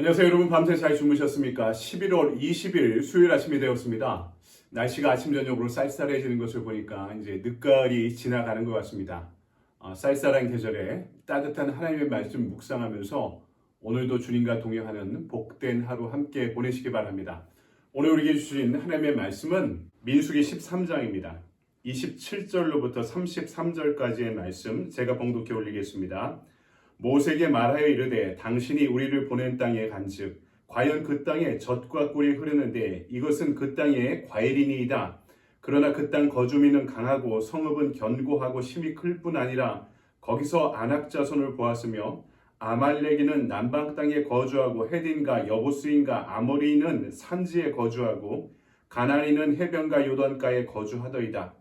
안녕하세요 여러분, 밤새 잘 주무셨습니까? 11월 20일 수요일 아침이 되었습니다. 날씨가 아침 저녁으로 쌀쌀해지는 것을 보니까 이제 늦가을이 지나가는 것 같습니다. 쌀쌀한 계절에 따뜻한 하나님의 말씀 묵상하면서 오늘도 주님과 동행하는 복된 하루 함께 보내시기 바랍니다. 오늘 우리에게 주신 하나님의 말씀은 민수기 13장입니다. 27절로부터 33절까지의 말씀 제가 봉독해 올리겠습니다. 모세에게 말하여 이르되 당신이 우리를 보낸 땅에 간즉 과연 그 땅에 젖과 꿀이 흐르는데 이것은 그 땅의 과일이니이다. 그러나 그 땅 거주민은 강하고 성읍은 견고하고 심히 클 뿐 아니라 거기서 아낙 자손을 보았으며 아말렉인은 남방 땅에 거주하고 헤딘과 여부스인과 아모리인은 산지에 거주하고 가나안인은 해변과 요단가에 거주하더이다.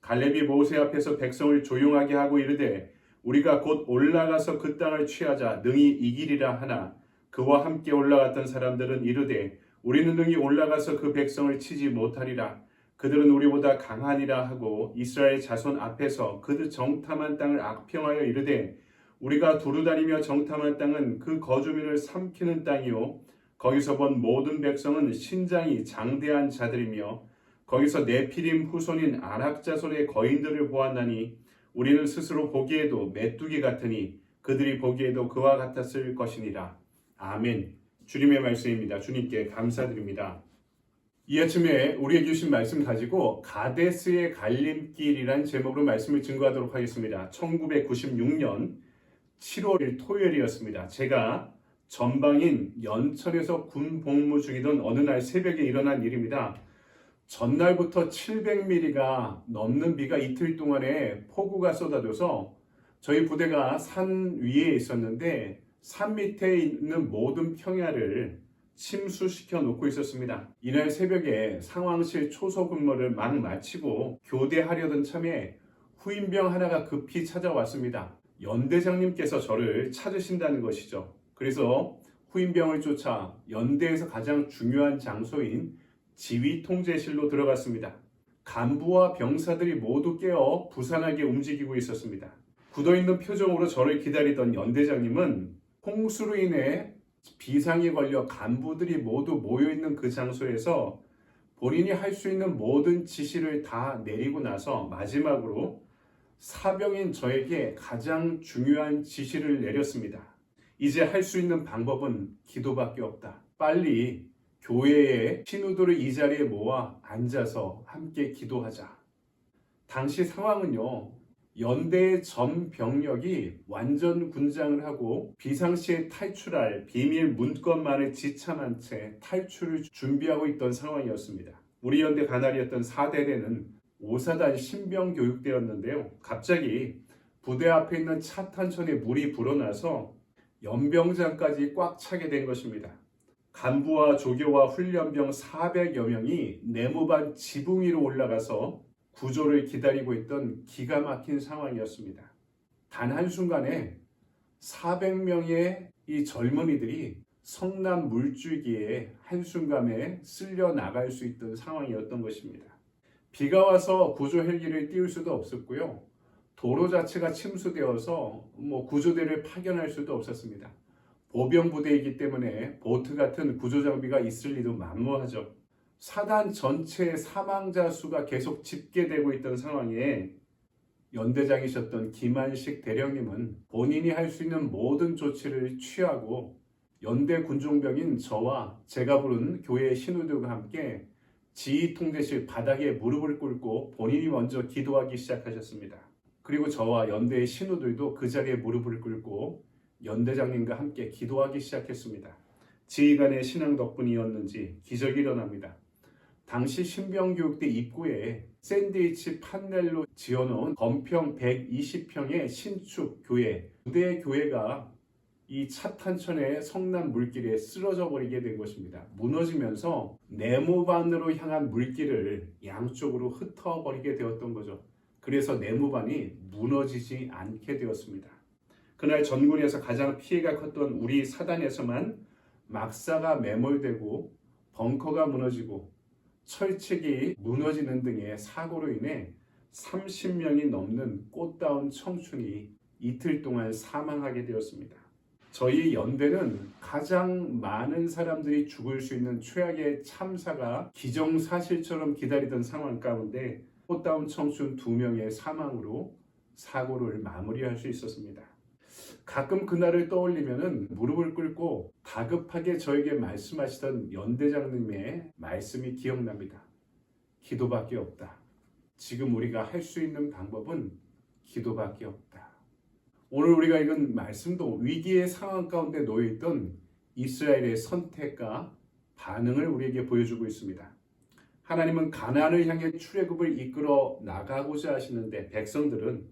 갈렙이 모세 앞에서 백성을 조용하게 하고 이르되 우리가 곧 올라가서 그 땅을 취하자 능히 이기리라 하나 그와 함께 올라갔던 사람들은 이르되 우리는 능히 올라가서 그 백성을 치지 못하리라. 그들은 우리보다 강하니라 하고 이스라엘 자손 앞에서 그들 정탐한 땅을 악평하여 이르되 우리가 두루다니며 정탐한 땅은 그 거주민을 삼키는 땅이요 거기서 본 모든 백성은 신장이 장대한 자들이며 거기서 네피림 후손인 아낙 자손의 거인들을 보았나니 우리는 스스로 보기에도 메뚜기 같으니 그들이 보기에도 그와 같았을 것이니라. 아멘. 주님의 말씀입니다. 주님께 감사드립니다. 이 아침에 우리에게 주신 말씀 가지고 가데스의 갈림길이란 제목으로 말씀을 증거하도록 하겠습니다. 1996년 7월 토요일이었습니다. 제가 전방인 연천에서 군 복무 중이던 어느 날 새벽에 일어난 일입니다. 전날부터 700mm가 넘는 비가 이틀 동안에 폭우가 쏟아져서 저희 부대가 산 위에 있었는데 산 밑에 있는 모든 평야를 침수시켜 놓고 있었습니다. 이날 새벽에 상황실 초소 근무를 막 마치고 교대하려던 참에 후임병 하나가 급히 찾아왔습니다. 연대장님께서 저를 찾으신다는 것이죠. 그래서 후임병을 쫓아 연대에서 가장 중요한 장소인 지휘 통제실로 들어갔습니다. 간부와 병사들이 모두 깨어 부산하게 움직이고 있었습니다. 굳어있는 표정으로 저를 기다리던 연대장님은 홍수로 인해 비상이 걸려 간부들이 모두 모여있는 그 장소에서 본인이 할 수 있는 모든 지시를 다 내리고 나서 마지막으로 사병인 저에게 가장 중요한 지시를 내렸습니다. 이제 할 수 있는 방법은 기도밖에 없다. 빨리 교회의 신우들을 이 자리에 모아 앉아서 함께 기도하자. 당시 상황은요, 연대의 전 병력이 완전 군장을 하고 비상시에 탈출할 비밀 문건만을 지참한 채 탈출을 준비하고 있던 상황이었습니다. 우리 연대 관할이었던 4대대는 5사단 신병교육대였는데요. 갑자기 부대 앞에 있는 차탄천에 물이 불어나서 연병장까지 꽉 차게 된 것입니다. 간부와 조교와 훈련병 400여 명이 네모반 지붕 위로 올라가서 구조를 기다리고 있던 기가 막힌 상황이었습니다. 단 한순간에 400명의 이 젊은이들이 성남 물줄기에 한순간에 쓸려 나갈 수 있던 상황이었던 것입니다. 비가 와서 구조 헬기를 띄울 수도 없었고요. 도로 자체가 침수되어서 구조대를 파견할 수도 없었습니다. 보병부대이기 때문에 보트 같은 구조장비가 있을 리도 만무하죠. 사단 전체의 사망자 수가 계속 집계되고 있던 상황에 연대장이셨던 김한식 대령님은 본인이 할 수 있는 모든 조치를 취하고 연대 군종병인 저와 제가 부른 교회 신우들과 함께 지휘 통제실 바닥에 무릎을 꿇고 본인이 먼저 기도하기 시작하셨습니다. 그리고 저와 연대의 신우들도 그 자리에 무릎을 꿇고 연대장님과 함께 기도하기 시작했습니다. 지휘관의 신앙 덕분이었는지 기적이 일어납니다. 당시 신병교육대 입구에 샌드위치 판넬로 지어놓은 건평 120평의 신축 교회, 부대 교회가 이 차탄천의 성남 물길에 쓰러져 버리게 된 것입니다. 무너지면서 네모반으로 향한 물길을 양쪽으로 흩어버리게 되었던 거죠. 그래서 네모반이 무너지지 않게 되었습니다. 그날 전군에서 가장 피해가 컸던 우리 사단에서만 막사가 매몰되고 벙커가 무너지고 철책이 무너지는 등의 사고로 인해 30명이 넘는 꽃다운 청춘이 이틀 동안 사망하게 되었습니다. 저희 연대는 가장 많은 사람들이 죽을 수 있는 최악의 참사가 기정사실처럼 기다리던 상황 가운데 꽃다운 청춘 2명의 사망으로 사고를 마무리할 수 있었습니다. 가끔 그날을 떠올리면 무릎을 꿇고 다급하게 저에게 말씀하시던 연대장님의 말씀이 기억납니다. 기도밖에 없다. 지금 우리가 할 수 있는 방법은 기도밖에 없다. 오늘 우리가 읽은 말씀도 위기의 상황 가운데 놓여있던 이스라엘의 선택과 반응을 우리에게 보여주고 있습니다. 하나님은 가나안을 향해 출애굽을 이끌어 나가고자 하시는데 백성들은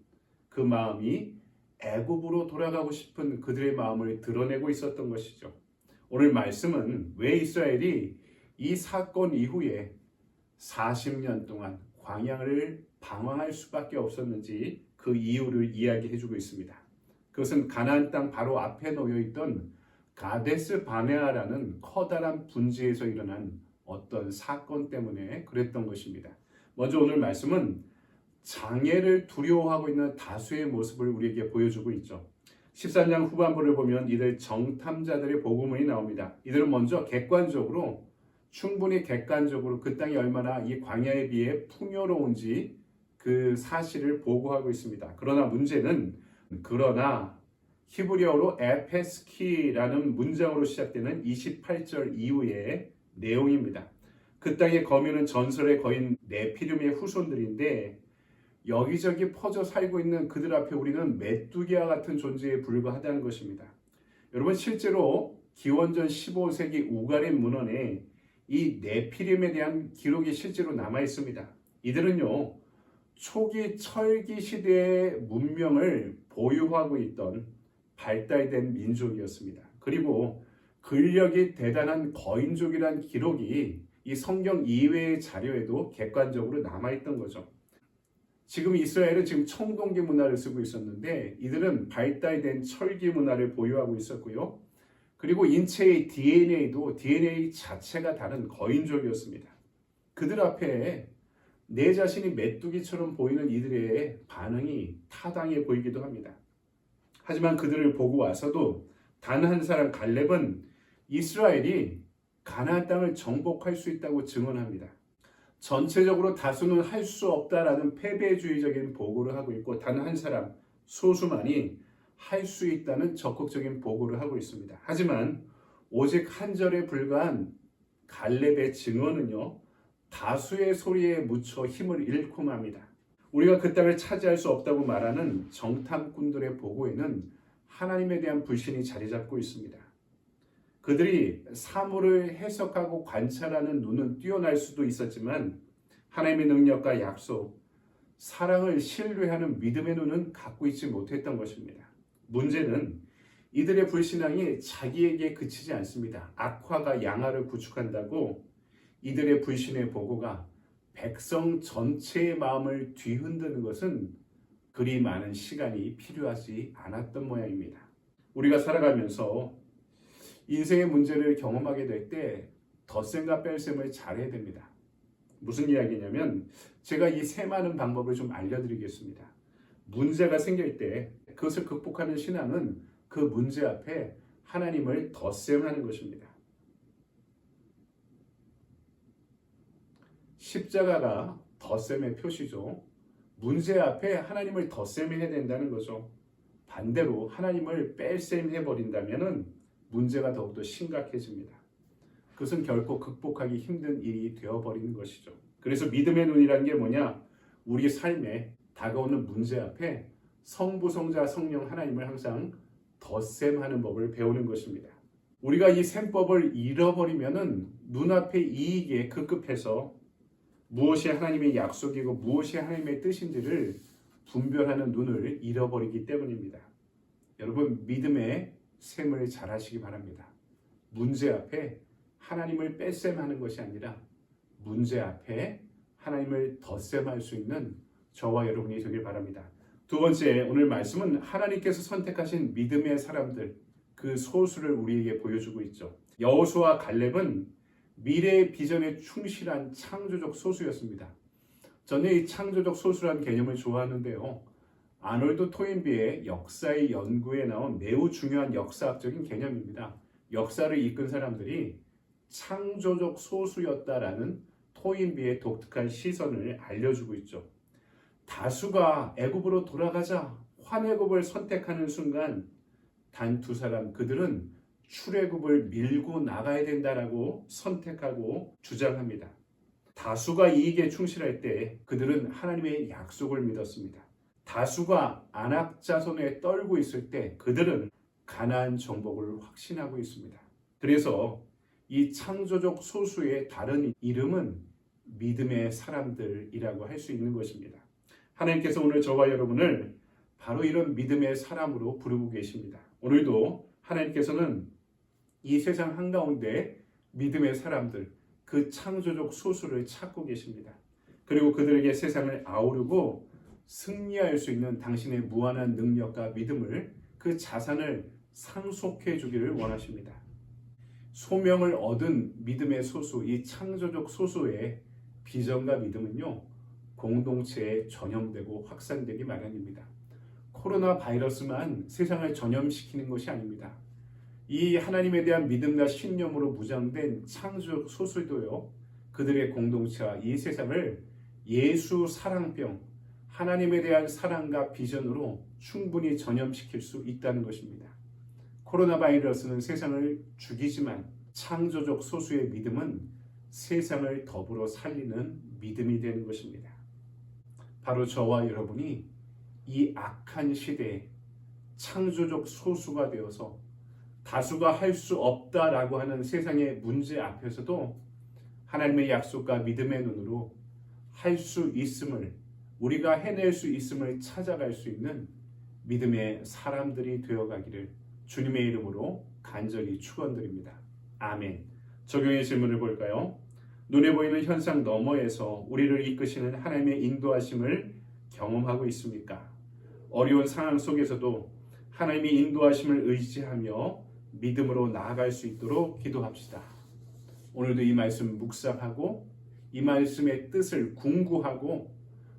그 마음이 애굽으로 돌아가고 싶은 그들의 마음을 드러내고 있었던 것이죠. 오늘 말씀은 왜 이스라엘이 이 사건 이후에 40년 동안 광야를 방황할 수밖에 없었는지 그 이유를 이야기해주고 있습니다. 그것은 가나안 땅 바로 앞에 놓여있던 가데스 바네아라는 커다란 분지에서 일어난 어떤 사건 때문에 그랬던 것입니다. 먼저 오늘 말씀은 장애를 두려워하고 있는 다수의 모습을 우리에게 보여주고 있죠. 13장 후반부를 보면 이들 정탐자들의 보고문이 나옵니다. 이들은 먼저 충분히 객관적으로 그 땅이 얼마나 이 광야에 비해 풍요로운지 그 사실을 보고하고 있습니다. 그러나 히브리어로 에페스키라는 문장으로 시작되는 28절 이후의 내용입니다. 그 땅의 거민은 전설의 거인 네피림의 후손들인데 여기저기 퍼져 살고 있는 그들 앞에 우리는 메뚜기와 같은 존재에 불과하다는 것입니다. 여러분, 실제로 기원전 15세기 우가림 문헌에 이 네피림에 대한 기록이 실제로 남아 있습니다. 이들은요, 초기 철기 시대의 문명을 보유하고 있던 발달된 민족이었습니다. 그리고 근력이 대단한 거인족이란 기록이 이 성경 이외의 자료에도 객관적으로 남아있던 거죠. 지금 이스라엘은 청동기 문화를 쓰고 있었는데 이들은 발달된 철기 문화를 보유하고 있었고요. 그리고 인체의 DNA 자체가 다른 거인족이었습니다. 그들 앞에 내 자신이 메뚜기처럼 보이는 이들의 반응이 타당해 보이기도 합니다. 하지만 그들을 보고 와서도 단 한 사람 갈렙은 이스라엘이 가나안 땅을 정복할 수 있다고 증언합니다. 전체적으로 다수는 할 수 없다라는 패배주의적인 보고를 하고 있고 단 한 사람 소수만이 할 수 있다는 적극적인 보고를 하고 있습니다. 하지만 오직 한 절에 불과한 갈렙의 증언은요, 다수의 소리에 묻혀 힘을 잃고 맙니다. 우리가 그 땅을 차지할 수 없다고 말하는 정탐꾼들의 보고에는 하나님에 대한 불신이 자리 잡고 있습니다. 그들이 사물을 해석하고 관찰하는 눈은 뛰어날 수도 있었지만 하나님의 능력과 약속, 사랑을 신뢰하는 믿음의 눈은 갖고 있지 못했던 것입니다. 문제는 이들의 불신앙이 자기에게 그치지 않습니다. 악화가 양화를 구축한다고 이들의 불신의 보고가 백성 전체의 마음을 뒤흔드는 것은 그리 많은 시간이 필요하지 않았던 모양입니다. 우리가 살아가면서 인생의 문제를 경험하게 될 때 덧셈과 뺄셈을 잘해야 됩니다. 무슨 이야기냐면 제가 이 세 많은 방법을 좀 알려드리겠습니다. 문제가 생길 때 그것을 극복하는 신앙은 그 문제 앞에 하나님을 덧셈하는 것입니다. 십자가가 덧셈의 표시죠. 문제 앞에 하나님을 덧셈해야 된다는 거죠. 반대로 하나님을 뺄셈해버린다면 문제가 더욱더 심각해집니다. 그것은 결코 극복하기 힘든 일이 되어버리는 것이죠. 그래서 믿음의 눈이라는 게 뭐냐? 우리 삶에 다가오는 문제 앞에 성부, 성자, 성령 하나님을 항상 덧셈하는 법을 배우는 것입니다. 우리가 이 셈법을 잃어버리면은 눈앞의 이익에 급급해서 무엇이 하나님의 약속이고 무엇이 하나님의 뜻인지를 분별하는 눈을 잃어버리기 때문입니다. 여러분, 믿음의 셈을 잘 하시기 바랍니다. 문제 앞에 하나님을 뺄셈하는 것이 아니라 문제 앞에 하나님을 덧셈할 수 있는 저와 여러분이 되길 바랍니다. 두 번째, 오늘 말씀은 하나님께서 선택하신 믿음의 사람들, 그 소수를 우리에게 보여주고 있죠. 여호수아와 갈렙은 미래의 비전에 충실한 창조적 소수였습니다. 저는 이 창조적 소수라는 개념을 좋아하는데요. 아놀드 토인비의 역사의 연구에 나온 매우 중요한 역사학적인 개념입니다. 역사를 이끈 사람들이 창조적 소수였다라는 토인비의 독특한 시선을 알려주고 있죠. 다수가 애굽으로 돌아가자 환애굽을 선택하는 순간 단 두 사람 그들은 출애굽을 밀고 나가야 된다라고 선택하고 주장합니다. 다수가 이익에 충실할 때 그들은 하나님의 약속을 믿었습니다. 다수가 안악 자손에 떨고 있을 때 그들은 가나안 정복을 확신하고 있습니다. 그래서 이 창조적 소수의 다른 이름은 믿음의 사람들이라고 할 수 있는 것입니다. 하나님께서 오늘 저와 여러분을 바로 이런 믿음의 사람으로 부르고 계십니다. 오늘도 하나님께서는 이 세상 한가운데 믿음의 사람들, 그 창조적 소수를 찾고 계십니다. 그리고 그들에게 세상을 아우르고 승리할 수 있는 당신의 무한한 능력과 믿음을, 그 자산을 상속해 주기를 원하십니다. 소명을 얻은 믿음의 소수, 이 창조적 소수의 비전과 믿음은요, 공동체에 전염되고 확산되기 마련입니다. 코로나 바이러스만 세상을 전염시키는 것이 아닙니다. 이 하나님에 대한 믿음과 신념으로 무장된 창조적 소수도요, 그들의 공동체와 이 세상을 예수 사랑병, 하나님에 대한 사랑과 비전으로 충분히 전염시킬 수 있다는 것입니다. 코로나 바이러스는 세상을 죽이지만 창조적 소수의 믿음은 세상을 더불어 살리는 믿음이 되는 것입니다. 바로 저와 여러분이 이 악한 시대에 창조적 소수가 되어서 다수가 할 수 없다라고 하는 세상의 문제 앞에서도 하나님의 약속과 믿음의 눈으로 할 수 있음을, 우리가 해낼 수 있음을 찾아갈 수 있는 믿음의 사람들이 되어가기를 주님의 이름으로 간절히 축원드립니다. 아멘. 적용의 질문을 볼까요? 눈에 보이는 현상 너머에서 우리를 이끄시는 하나님의 인도하심을 경험하고 있습니까? 어려운 상황 속에서도 하나님의 인도하심을 의지하며 믿음으로 나아갈 수 있도록 기도합시다. 오늘도 이 말씀 묵상하고 이 말씀의 뜻을 궁구하고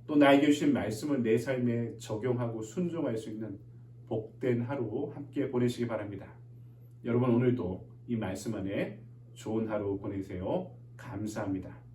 또 나에게 주신 말씀을 내 삶에 적용하고 순종할 수 있는 복된 하루 함께 보내시기 바랍니다. 여러분 오늘도 이 말씀 안에 좋은 하루 보내세요. 감사합니다.